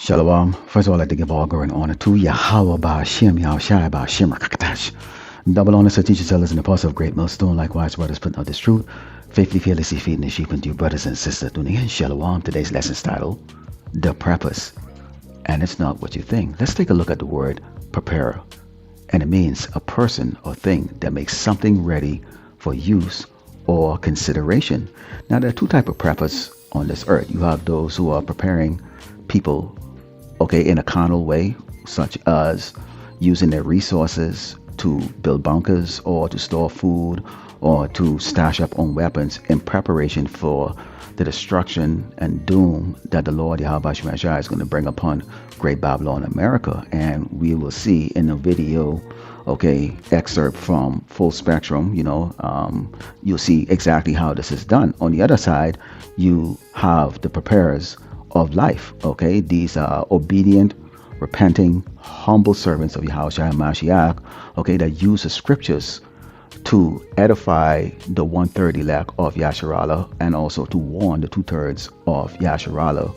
Shalom. First of all, I'd like to give all glory and honor to Yahweh Ba'Shem, Yahushai Ba'Shem, Rakatash. Double honor to teachers, elders, and apostles of Great Millstone. Likewise, brothers putting out this truth. Faithfully, fearlessly feeding the sheep unto you, brothers and sisters. Tuning in, Shalom. Today's lesson is titled, The Preface. And it's not what you think. Let's take a look at the word preparer. And it means a person or thing that makes something ready for use or consideration. Now, there are two types of preppers on this earth. You have those who are preparing people, in a carnal way, such as using their resources to build bunkers or to store food or to stash up on weapons in preparation for the destruction and doom that the Lord Yahweh Shemashai is going to bring upon Great Babylon, America. And we will see in the video, excerpt from Full Spectrum, you'll see exactly how this is done. On the other side, you have the preparers of life. These are obedient, repenting, humble servants of Yahushua Mashiach, that use the scriptures to edify the 1/3 elect of Yasharallah and also to warn the 2/3 of Yasharallah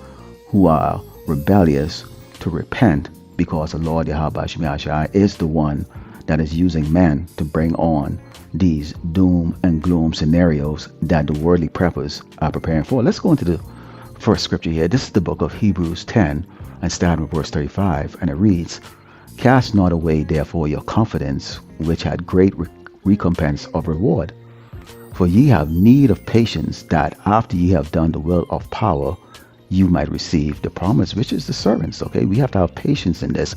who are rebellious to repent, because the Lord Yahweh Shemashai is the one that is using men to bring on these doom and gloom scenarios that the worldly preppers are preparing for. Let's go into the first scripture here. This is the book of Hebrews 10 and starting with verse 35, and it reads, "Cast not away therefore your confidence, which had great recompense of reward. For ye have need of patience, that after ye have done the will of power, you might receive the promise," which is the servants. We have to have patience in this.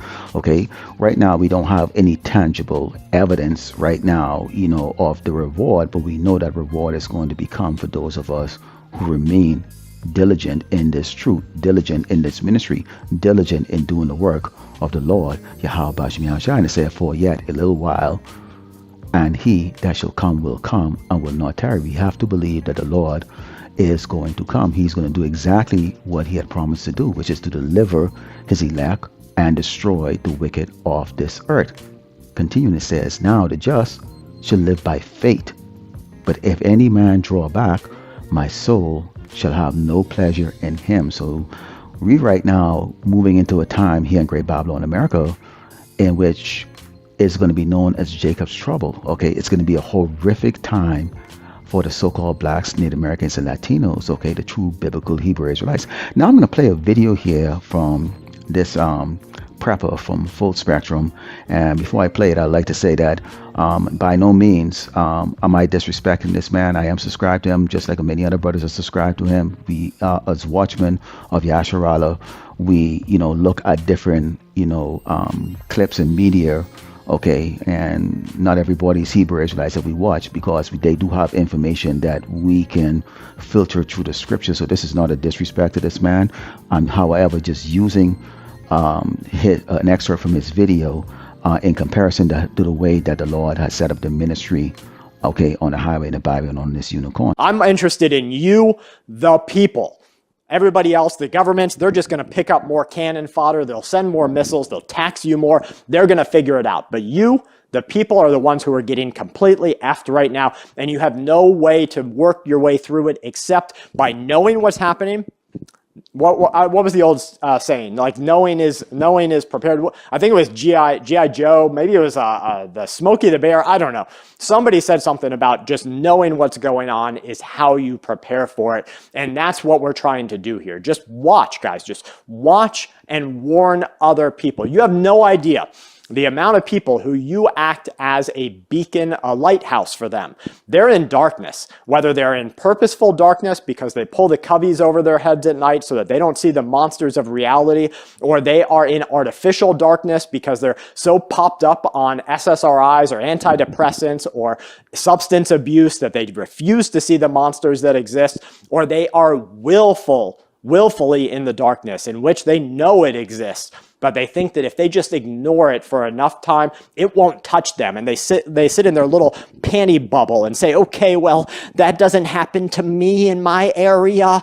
Right now we don't have any tangible evidence right now, of the reward, but we know that reward is going to become for those of us who remain diligent in this truth, diligent in this ministry, diligent in doing the work of the Lord Yahweh Shemashai. And it said, "For yet a little while, and he that shall come will come and will not tarry." We have to believe that the Lord is going to come. He's going to do exactly what he had promised to do, which is to deliver his elect and destroy the wicked of this earth. Continuing, it says, "Now the just shall live by faith. But if any man draw back, my soul shall have no pleasure in him." So we right now moving into a time here in Great Babylon, America, in which is going to be known as Jacob's trouble. It's going to be a horrific time for the so-called blacks, Native Americans, and Latinos, the true biblical Hebrew Israelites. Now I'm going to play a video here from this prepper from Full Spectrum. And before I play it, I'd like to say that by no means am I disrespecting this man. I am subscribed to him, just like many other brothers are subscribed to him. We, as watchmen of Yasharallah, we, look at different, clips and media, and not everybody's Hebrew Israelites that we watch, because they do have information that we can filter through the scripture. So this is not a disrespect to this man. I'm, however, just using an excerpt from his video in comparison to the way that the Lord has set up the ministry, on the highway in the Bible and on this unicorn. I'm interested in you, the people. Everybody else, the governments, they're just going to pick up more cannon fodder. They'll send more missiles. They'll tax you more. They're going to figure it out. But you, the people, are the ones who are getting completely effed right now. And you have no way to work your way through it except by knowing what's happening. What was the old saying? Like, knowing is prepared. I think it was G.I. Joe. Maybe it was the Smokey the Bear. I don't know. Somebody said something about just knowing what's going on is how you prepare for it. And that's what we're trying to do here. Just watch, guys. Just watch and warn other people. You have no idea the amount of people who you act as a beacon, a lighthouse for them. They're in darkness, whether they're in purposeful darkness because they pull the coveys over their heads at night so that they don't see the monsters of reality, or they are in artificial darkness because they're so popped up on SSRIs or antidepressants or substance abuse that they refuse to see the monsters that exist, or they are willfully in the darkness in which they know it exists, but they think that if they just ignore it for enough time, it won't touch them. And they sit in their little panty bubble and say, okay, well, that doesn't happen to me in my area.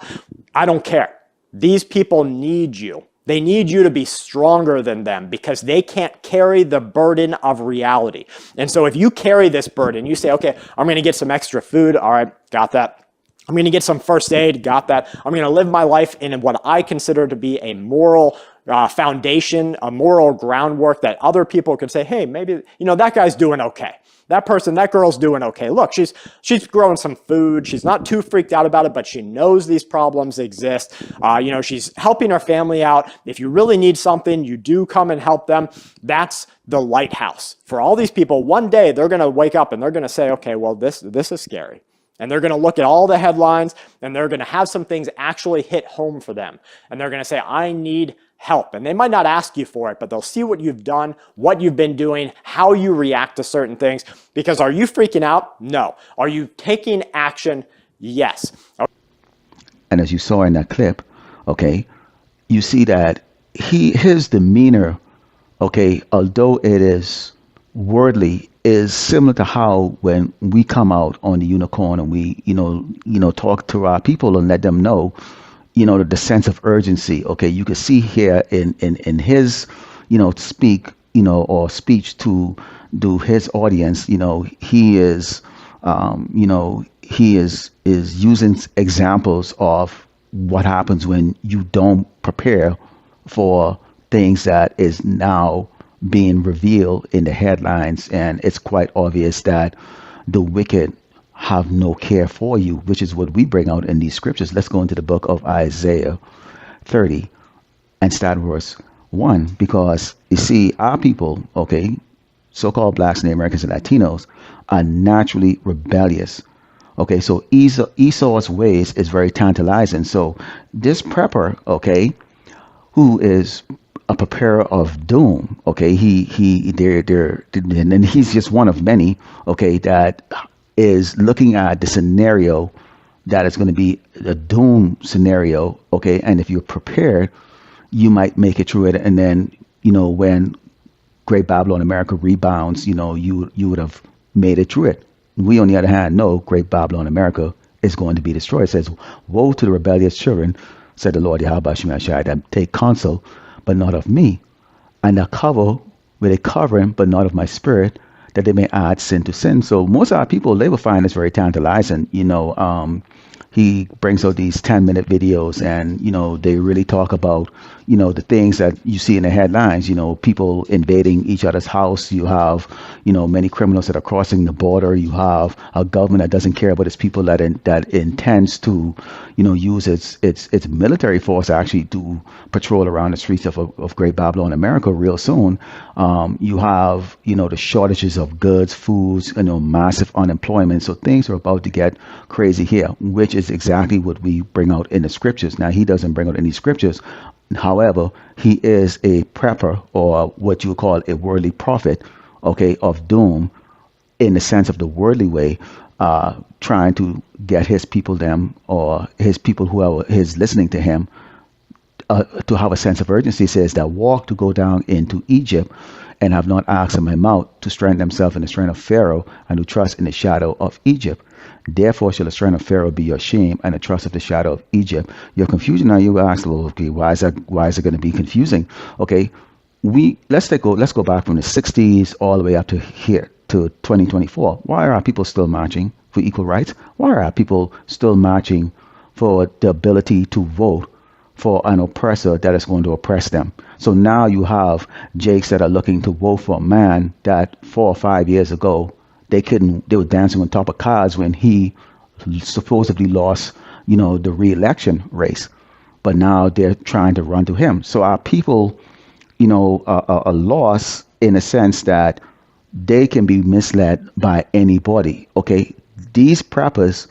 I don't care. These people need you. They need you to be stronger than them because they can't carry the burden of reality. And so if you carry this burden, you say, okay, I'm going to get some extra food. All right, got that. I'm going to get some first aid, got that. I'm going to live my life in what I consider to be a moral foundation, a moral groundwork that other people could say, hey, maybe, that guy's doing okay. That girl's doing okay. Look, she's growing some food. She's not too freaked out about it, but she knows these problems exist. She's helping her family out. If you really need something, you do come and help them. That's the lighthouse. For all these people, one day they're going to wake up and they're going to say, okay, well, this is scary. And they're going to look at all the headlines and they're going to have some things actually hit home for them. And they're going to say, I need help. And they might not ask you for it, but they'll see what you've done, what you've been doing, how you react to certain things. Because are you freaking out? No. Are you taking action? Yes. And as you saw in that clip, okay, you see that his demeanor, okay, although it is worldly, is similar to how when we come out on the unicorn and we, talk to our people and let them know, the sense of urgency. Okay, you can see here in his, speak, or speech to do his audience. He is, he is using examples of what happens when you don't prepare for things that is now being revealed in the headlines, and it's quite obvious that the wicked have no care for you, which is what we bring out in these scriptures. Let's go into the book of Isaiah 30 and start verse 1, because you see, our people, okay, so-called blacks, Native Americans, and Latinos are naturally rebellious. Okay, so Esau's ways is very tantalizing. So this prepper, okay, who is a preparer of doom, okay, and he's just one of many, okay, that is looking at the scenario that is going to be a doom scenario, okay, and if you're prepared, you might make it through it, and then, when Great Babylon America rebounds, you would have made it through it. We, on the other hand, know Great Babylon America is going to be destroyed. It says, woe to the rebellious children, said the Lord Yahweh Shemashai, that take counsel, but not of me, and that cover with a covering, but not of my spirit, that they may add sin to sin. So most of our people, they will find this very tantalizing. He brings out these 10-minute videos, and they really talk about the things that you see in the headlines. People invading each other's house. You have many criminals that are crossing the border. You have a government that doesn't care about its people, that intends to use its military force actually to patrol around the streets of Great Babylon America real soon. You have the shortages of goods, foods, massive unemployment. So things are about to get crazy here, which is exactly what we bring out in the scriptures. Now, he doesn't bring out any scriptures. However, he is a prepper, or what you would call a worldly prophet, okay, of doom, in the sense of the worldly way, trying to get his people, or his people who are listening to him, to have a sense of urgency. He says that walk to go down into Egypt, and have not asked of my mouth, to strengthen themselves in the strength of Pharaoh, and to trust in the shadow of Egypt. Therefore shall the strength of Pharaoh be your shame, and the trust of the shadow of Egypt your confusion. Now you ask, well, okay, why is it going to be confusing? Okay, let's go back from the 60s all the way up to here to 2024. Why are our people still marching for equal rights? Why are our people still marching for the ability to vote for an oppressor that is going to oppress them? So now you have Jakes that are looking to vote for a man that 4 or 5 years ago they were dancing on top of cars when he supposedly lost, the re-election race. But now they're trying to run to him. So our people, are lost in a sense that they can be misled by anybody. Okay, these preppers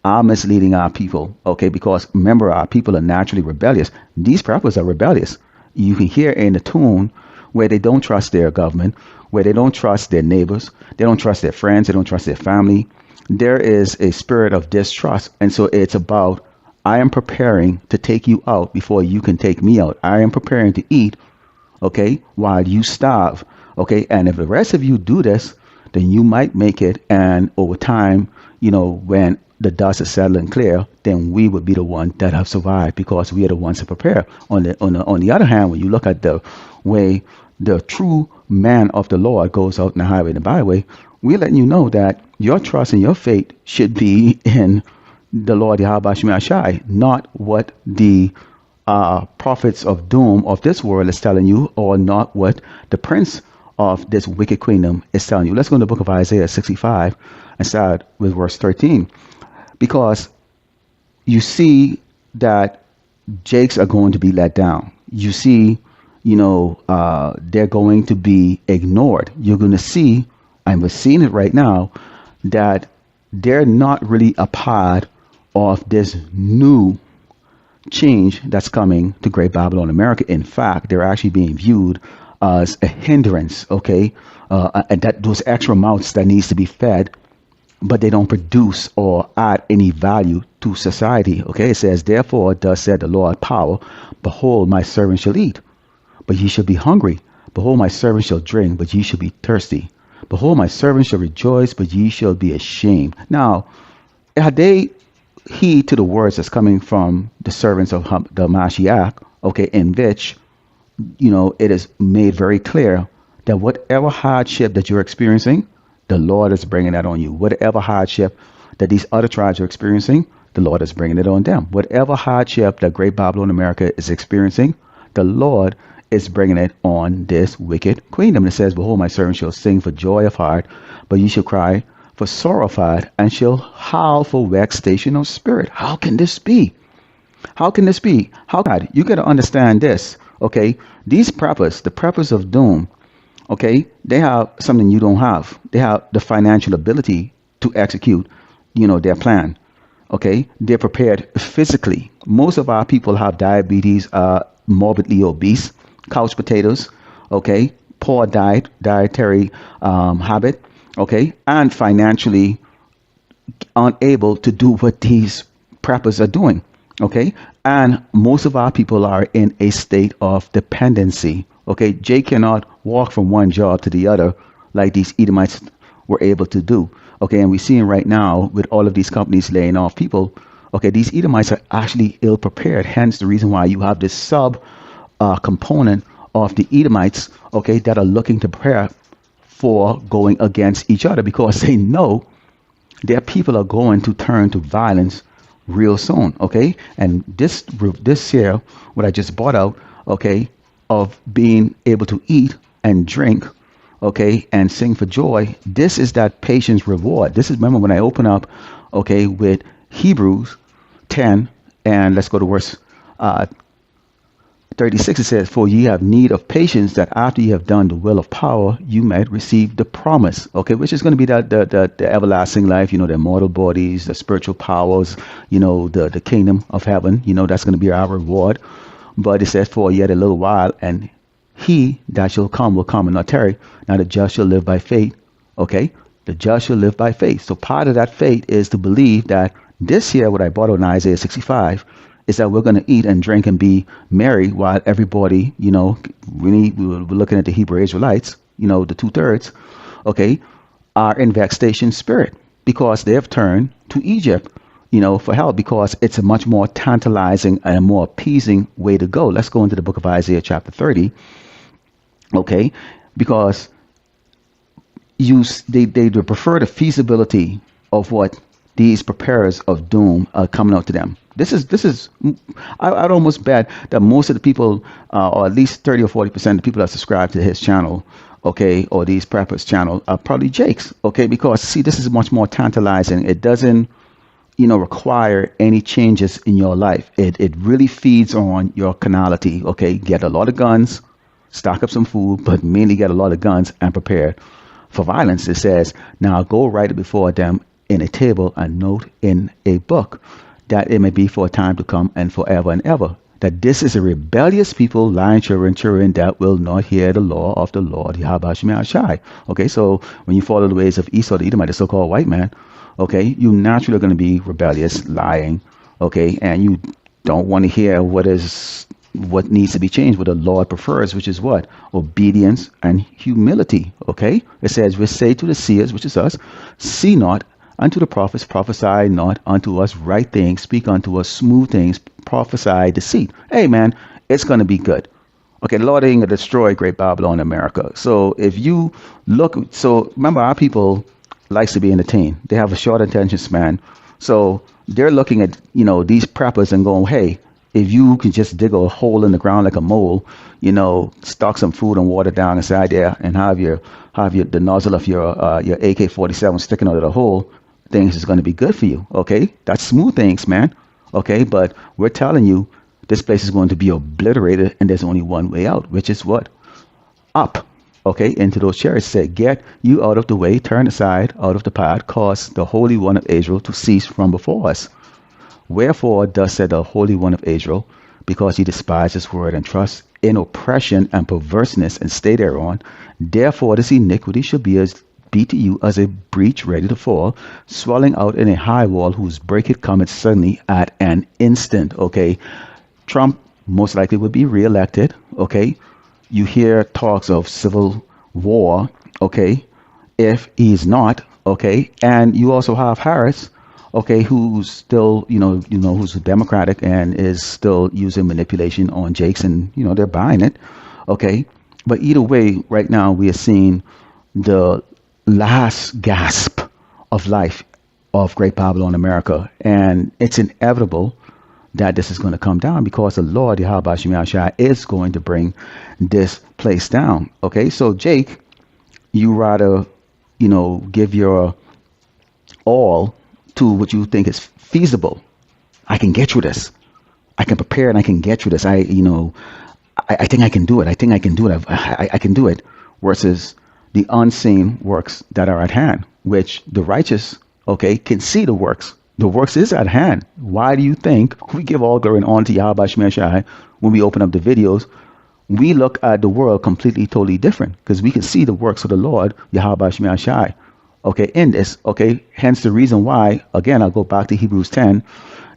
are misleading our people. Okay, because remember, our people are naturally rebellious. These preppers are rebellious. You can hear in the tune where they don't trust their government, where they don't trust their neighbors, they don't trust their friends, they don't trust their family. There is a spirit of distrust. And so it's about, I am preparing to take you out before you can take me out. I am preparing to eat, okay, while you starve. Okay, and if the rest of you do this, then you might make it. And over time, when the dust is settled and clear, then we would be the one that have survived, because we are the ones to prepare. On the other hand, when you look at the way the true man of the Lord goes out in the highway and the byway, we're letting you know that your trust and your faith should be in the Lord Yahweh Shem Shai, not what the prophets of doom of this world is telling you, or not what the prince of this wicked kingdom is telling you. Let's go to the book of Isaiah 65 and start with verse 13. Because you see that jakes are going to be let down. You see, they're going to be ignored. You're going to see, and we're seeing it right now, that they're not really a part of this new change that's coming to Great Babylon America. In fact, they're actually being viewed as a hindrance, okay? And that those extra mouths that needs to be fed, but they don't produce or add any value to society, okay? It says, therefore, thus said the Lord power, behold, my servant shall eat, but ye shall be hungry. Behold, my servant shall drink, but ye shall be thirsty. Behold, my servant shall rejoice, but ye shall be ashamed. Now, had they heed to the words that's coming from the servants of the Mashiach, okay, in which, it is made very clear that whatever hardship that you're experiencing, the Lord is bringing that on you. Whatever hardship that these other tribes are experiencing, the Lord is bringing it on them. Whatever hardship that Great Babylon America is experiencing, the Lord is bringing it on this wicked kingdom. It says, behold, my servant shall sing for joy of heart, but ye shall cry for sorrow of heart, and shall howl for vexation of spirit. How can this be? How can this be? How God? You got to understand this, okay? These preppers, the preppers of doom, okay, they have something you don't have. They have the financial ability to execute, their plan. Okay, they're prepared physically. Most of our people have diabetes, morbidly obese, couch potatoes, okay, poor dietary habit, okay, and financially unable to do what these preppers are doing, okay, and most of our people are in a state of dependency. Okay, Jay cannot walk from one job to the other like these Edomites were able to do. Okay, and we're seeing right now with all of these companies laying off people, okay, these Edomites are actually ill prepared. Hence the reason why you have this sub component of the Edomites, okay, that are looking to prepare for going against each other, because they know their people are going to turn to violence real soon. Okay, and this here, what I just brought out, okay, of being able to eat and drink, okay, and sing for joy, this is that patience reward. This is, remember when I open up, okay, with Hebrews 10, and let's go to verse 36, it says, for ye have need of patience, that after ye have done the will of power, you might receive the promise, okay, which is going to be the everlasting life, the immortal bodies, the spiritual powers, the kingdom of heaven, that's going to be our reward. But it says, for yet a little while, and he that shall come will come and not tarry. Now the just shall live by faith. Okay, the just shall live by faith. So part of that faith is to believe that this here, what I brought on Isaiah 65, is that we're going to eat and drink and be merry while everybody, we're looking at the Hebrew Israelites, the 2/3, okay, are in vexation spirit because they have turned to Egypt, for help, because it's a much more tantalizing and a more appeasing way to go. Let's go into the book of Isaiah chapter 30, okay, because they prefer the feasibility of what these preparers of doom are coming out to them. This is I'd almost bet that most of the people, or at least 30 or 40% of the people that subscribe to his channel, okay, or these preppers channel, are probably Jakes, okay, because see, this is much more tantalizing. It doesn't require any changes in your life. It really feeds on your carnality, okay? Get a lot of guns, stock up some food, but mainly get a lot of guns and prepare for violence. It says, now go write it before them in a table and note in a book, that it may be for a time to come and forever and ever, that this is a rebellious people, lying children that will not hear the law of the Lord Yahweh Shem Shai. Okay, so when you follow the ways of Esau the Edomite, the so-called white man, okay, you naturally are going to be rebellious, lying, okay, and you don't want to hear what needs to be changed, what the Lord prefers, which is what? Obedience and humility, okay? It says, we say to the seers, which is us, see not, unto the prophets, prophesy not unto us right things, speak unto us smooth things, prophesy deceit. Hey, man, it's going to be good. Okay, the Lord ain't going to destroy Great Babylon America. So if you look, so remember, our people likes to be entertained. They have a short attention span. So they're looking at, these preppers and going, hey, if you can just dig a hole in the ground like a mole, stock some food and water down inside there and have the nozzle of your AK-47 sticking out of the hole, things is going to be good for you. Okay, that's smooth things, man. Okay, but we're telling you this place is going to be obliterated, and there's only one way out, which is what? Up. Okay, into those chariots. Said, get you out of the way, turn aside out of the path, cause the Holy One of Israel to cease from before us. Wherefore thus said the Holy One of Israel, because ye despise his word and trust in oppression and perverseness and stay thereon, therefore this iniquity shall be to you as a breach ready to fall, swelling out in a high wall whose breakage cometh suddenly at an instant. Okay, Trump most likely would be reelected. Okay, you hear talks of civil war. Okay, if he's not. Okay, and you also have Harris. Okay, who's still, who's Democratic and is still using manipulation on Jakes, and they're buying it. Okay, but either way, right now we are seeing the last gasp of life of Great Babylon America, and it's inevitable that this is going to come down because the Lord Yahweh Shem Yahshua is going to bring this place down. Okay, so Jake, you rather, give your all to what you think is feasible. I can get through this. I can prepare and I can get through this. I think I can do it. I think I can do it. I can do it. Versus the unseen works that are at hand, which the righteous, can see the works. The works is at hand. Why do you think we give all glory and honor to Yahweh Shem Yahshua when we open up the videos? We look at the world completely, totally different because we can see the works of the Lord Yahweh Shem Yahshua. Okay, in this, hence the reason why, again, I'll go back to Hebrews 10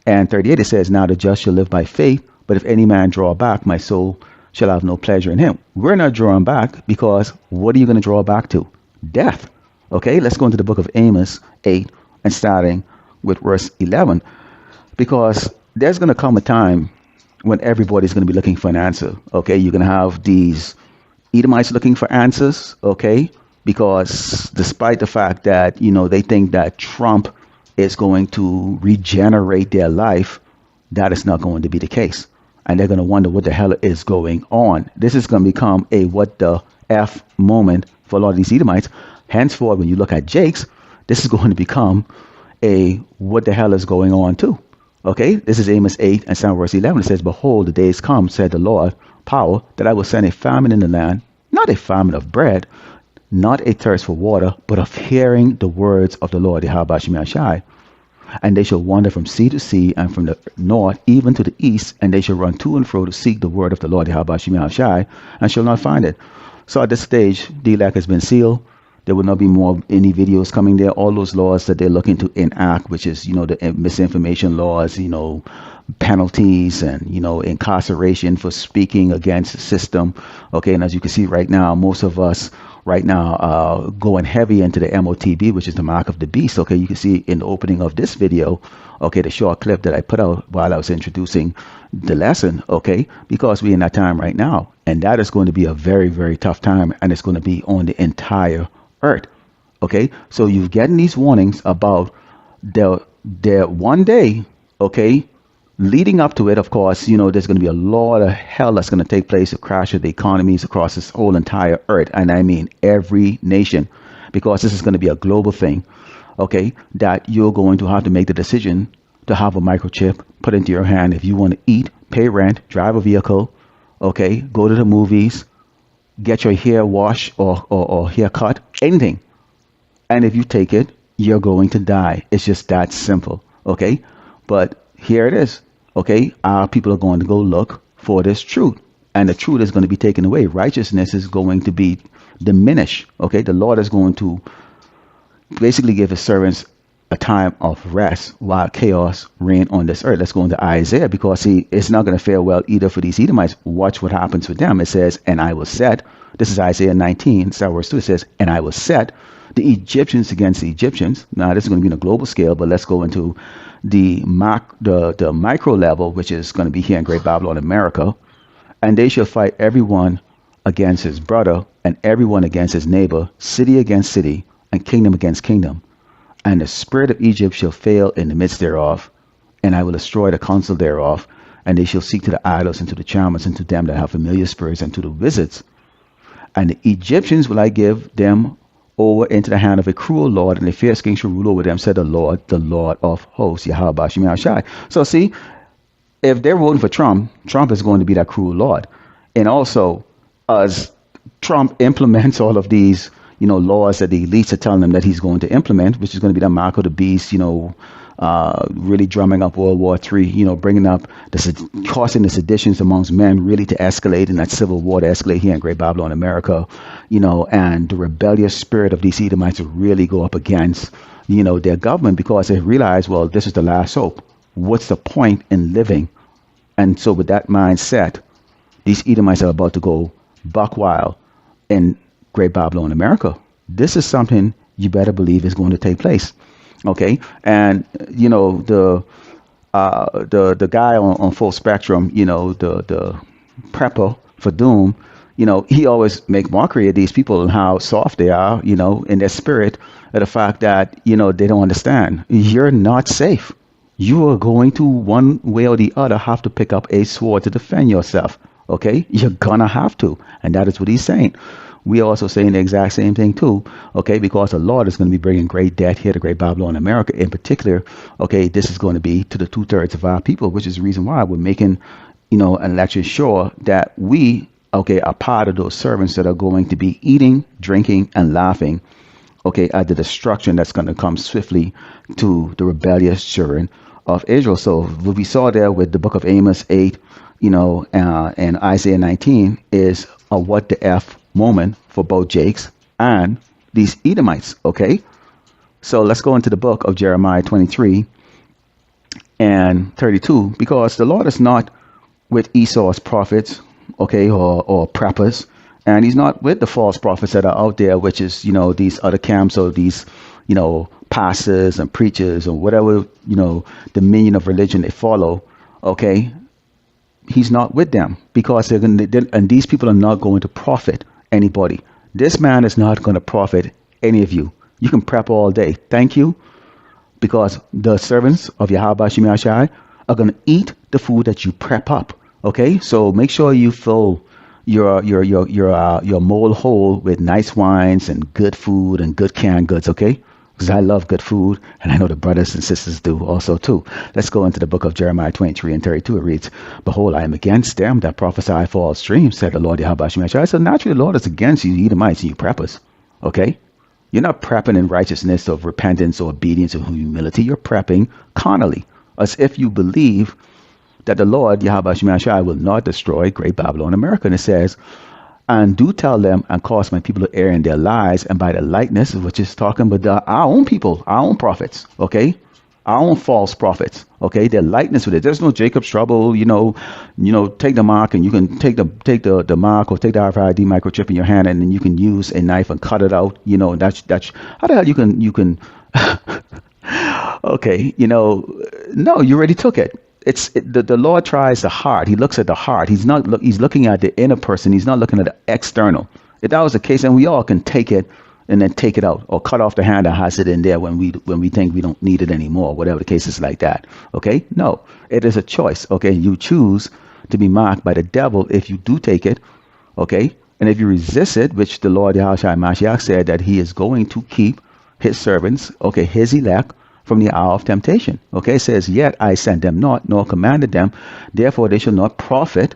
and 38. It says, now the just shall live by faith, but if any man draw back, my soul shall have no pleasure in him. We're not drawing back because what are you going to draw back to? Death. Okay, let's go into the book of Amos 8 and starting with verse 11, because there's going to come a time when everybody's going to be looking for an answer. Okay, you're going to have these Edomites looking for answers. Okay, because despite the fact that, they think that Trump is going to regenerate their life, that is not going to be the case. And they're going to wonder what the hell is going on. This is going to become a what the F moment for a lot of these Edomites. Henceforth, when you look at Jakes, this is going to become a what the hell is going on too. Okay, this is Amos 8 and verse 11. It says, behold, the days come, said the Lord, power, that I will send a famine in the land, not a famine of bread, not a thirst for water, but of hearing the words of the Lord Yahweh Shem Yahshua. And they shall wander from sea to sea, and from the north even to the east, and they shall run to and fro to seek the word of the Lord Yahweh Shem Yahshua, and shall not find it. So at this stage, DLAC has been sealed. There will not be more any videos coming there. All those laws that they're looking to enact, which is, the misinformation laws, penalties and, incarceration for speaking against the system. Okay, and as you can see right now, most of us right now going heavy into the MOTB, which is the mark of the beast. Okay, you can see in the opening of this video, the short clip that I put out while I was introducing the lesson, because we're in that time right now. And that is going to be a very, very tough time, and it's going to be on the entire earth. Okay, so you're getting these warnings about the one day, leading up to it. Of course, there's going to be a lot of hell that's going to take place to crash the economies across this whole entire earth. And I mean every nation, because this is going to be a global thing, that you're going to have to make the decision to have a microchip put into your hand if you want to eat, pay rent, drive a vehicle, go to the movies, get your hair washed or hair cut, anything. And if you take it, you're going to die. It's just that simple. But here it is. Our people are going to go look for this truth, and the truth is going to be taken away. Righteousness is going to be diminished. The Lord is going to basically give his servants a time of rest while chaos reign on this earth. Let's go into Isaiah, because it's not going to fare well either for these Edomites. Watch what happens with them. It says, and I will set, this is Isaiah 19, verse 2. It says, and I will set the Egyptians against the Egyptians. Now this is going to be on a global scale, but let's go into the micro level, which is going to be here in Great Babylon, America. And they shall fight everyone against his brother, and everyone against his neighbor, city against city, and kingdom against kingdom. And the spirit of Egypt shall fail in the midst thereof, and I will destroy the counsel thereof, and they shall seek to the idols and to the charmers and to them that have familiar spirits and to the wizards. And the Egyptians will I give them over into the hand of a cruel lord, and a fierce king shall rule over them, said the Lord of hosts, Yahweh Bashim Yahshai. So see, if they're voting for Trump, Trump is going to be that cruel lord. And also, as Trump implements all of these, laws that the elites are telling them that he's going to implement, which is going to be the mark of the beast, really drumming up World War III, bringing up causing the seditions amongst men really to escalate, and that civil war to escalate here in Great Babylon, America, and the rebellious spirit of these Edomites to really go up against, their government, because they realize, well, this is the last hope. What's the point in living? And so with that mindset, these Edomites are about to go buck wild in Great Babylon, America. This is something you better believe is going to take place. Okay, and the guy on Full Spectrum, the prepper for doom, he always make mockery of these people and how soft they are, in their spirit, at the fact that they don't understand. You're not safe. You are going to, one way or the other, have to pick up a sword to defend yourself. Okay, you're gonna have to, and that is what he's saying. We are also saying the exact same thing too, okay, because the Lord is going to be bringing great death here to Great Babylon, America in particular. Okay, this is going to be to the 2/3 of our people, which is the reason why we're making, an election sure that we, are part of those servants that are going to be eating, drinking, and laughing, at the destruction that's going to come swiftly to the rebellious children of Israel. So what we saw there with the book of Amos 8, and Isaiah 19 is a what the F moment for both Jakes and these Edomites. Okay, so let's go into the book of Jeremiah 23 and 32, because the Lord is not with Esau's prophets, or preppers, and he's not with the false prophets that are out there, which is these other camps or these pastors and preachers or whatever dominion of religion they follow. Okay, he's not with them, because and these people are not going to profit anybody. This man is not going to profit any of you. You can prep all day. Thank you, because the servants of Yahweh Bashim Yahshai are going to eat the food that you prep up. Okay, so make sure you fill your mole hole with nice wines and good food and good canned goods. Okay, because I love good food, and I know the brothers and sisters do also too. Let's go into the book of Jeremiah 23 and 32. It reads, "Behold, I am against them that prophesy false dreams, said the Lord Yahweh Bashim Yahshai." So naturally, the Lord is against you Edomites and you preppers. Okay, you're not prepping in righteousness of repentance or obedience or humility. You're prepping carnally, as if you believe that the Lord Yahweh Bashim Yahshai will not destroy Great Babylon, America. And it says, "And do tell them and cause my people to err in their lies, and by the likeness," which is talking about our own people, our own prophets, our own false prophets, their likeness with it. There's no Jacob's trouble, take the mark, and you can take the mark or take the RFID microchip in your hand, and then you can use a knife and cut it out. That's how the hell you can. No, you already took it. The Lord tries the heart. He looks at the heart. He's looking at the inner person. He's not looking at the external. If that was the case, then we all can take it and then take it out, or cut off the hand that has it in there when we think we don't need it anymore, whatever the case is like that. Okay? No, it is a choice. Okay? You choose to be marked by the devil if you do take it. Okay? And if you resist it, which the Lord Yahushua Mashiach said that he is going to keep his servants, his elect, from the hour of temptation. Okay, it says, "Yet I sent them not, nor commanded them, therefore they shall not profit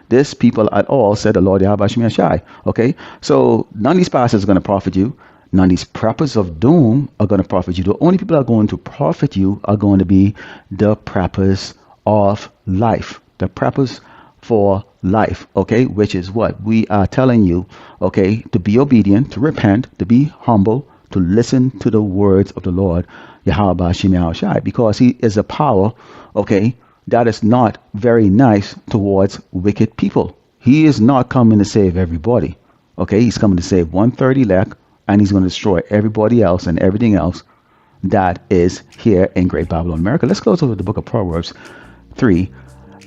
this people at all, said the Lord Yahweh Bashim Yahshai." Okay, so none of these pastors are going to profit you. None of these preppers of doom are going to profit you. The only people that are going to profit you are going to be the preppers of life, the preppers for life. Okay, which is what we are telling you. Okay, to be obedient, to repent, to be humble, to listen to the words of the Lord Yahweh Bashim Yahshai, because he is a power, that is not very nice towards wicked people. He is not coming to save everybody. He's coming to save 1/3 elect, and he's going to destroy everybody else and everything else that is here in Great Babylon, America. Let's close over the book of Proverbs 3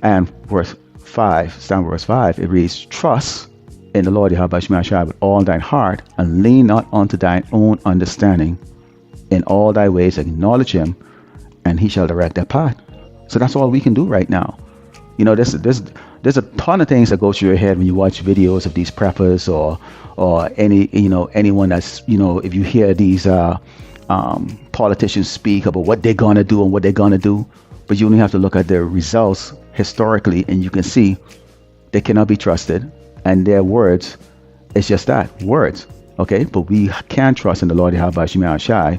and verse 5. It's down verse 5. It reads, "Trust in the Lord Yahweh Bashim Yahshai with all thine heart, and lean not unto thine own understanding. In all thy ways acknowledge him, and he shall direct their path. So that's all we can do right now. You know, there's a ton of things that go through your head when you watch videos of these preppers or any, anyone that's, if you hear these politicians speak about what they're gonna do and what they're gonna do, but you only have to look at their results historically, and you can see they cannot be trusted, and their words, it's just that, words. Okay, but we can trust in the Lord Yahweh Shemi Shai,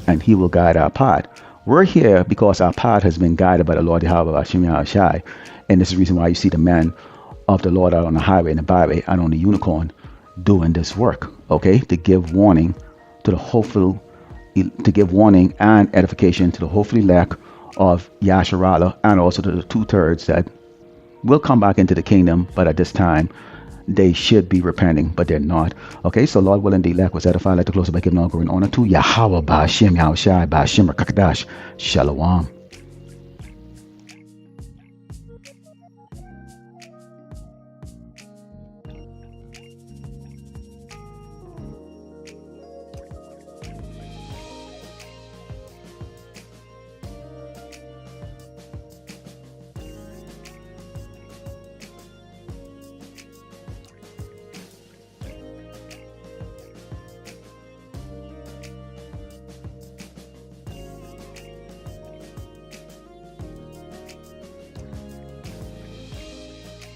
and he will guide our path. We're here because our path has been guided by the Lord Yahweh Shemi Shai, and this is the reason why you see the man of the Lord out on the highway and the byway and on the unicorn doing this work. Okay, to give warning to the hopeful, to give warning and edification to the hopefully elect of Yasharala, and also to the 2/3 that will come back into the kingdom, but at this time they should be repenting, but they're not. Okay, so Lord willing, the elect was edified. I'd like to close it by giving all glory and honor to Yahweh Ba'ashem Yahushai Ba'ashem Rakakadash Shalom.